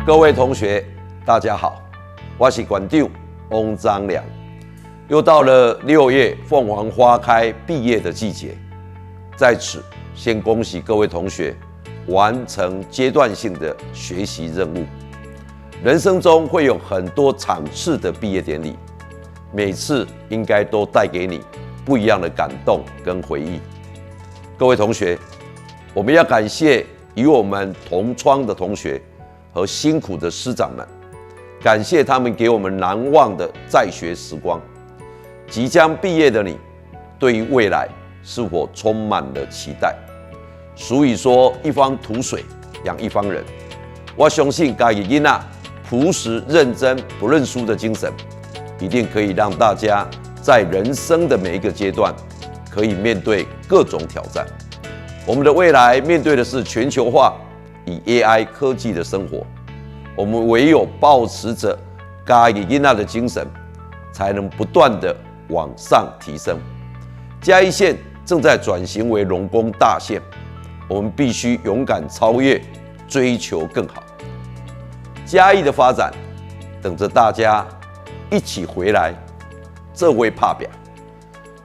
各位同学，大家好，我是馆长翁章良。又到了6月凤凰花开毕业的季节，在此先恭喜各位同学完成阶段性的学习任务。人生中会有很多场次的毕业典礼，每次应该都带给你不一样的感动跟回忆。各位同学，我们要感谢与我们同窗的同学和辛苦的师长们，感谢他们给我们难忘的在学时光。即将毕业的你，对于未来是否充满了期待？俗语说一方土水养一方人，我相信家己囡仔朴实认真不认输的精神，一定可以让大家在人生的每一个阶段可以面对各种挑战。我们的未来面对的是全球化与 AI 科技的生活，我们唯有抱持着家己囡仔的精神，才能不断的往上提升。嘉义县正在转型为农工大县，我们必须勇敢超越，追求更好。嘉义的发展等着大家一起回来，这位拍表。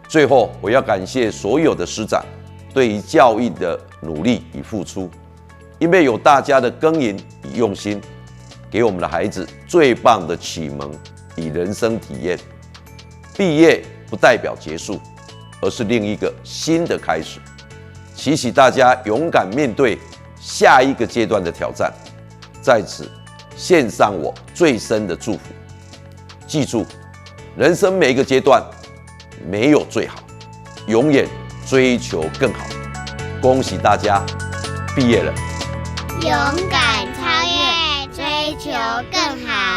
最后，我要感谢所有的师长对于教育的努力与付出，因为有大家的耕耘与用心，给我们的孩子最棒的启蒙与人生体验。毕业不代表结束，而是另一个新的开始。祈请大家勇敢面对下一个阶段的挑战，在此献上我最深的祝福。记住，人生每一个阶段没有最好，永远追求更好。恭喜大家毕业了！勇敢超越，追求更好。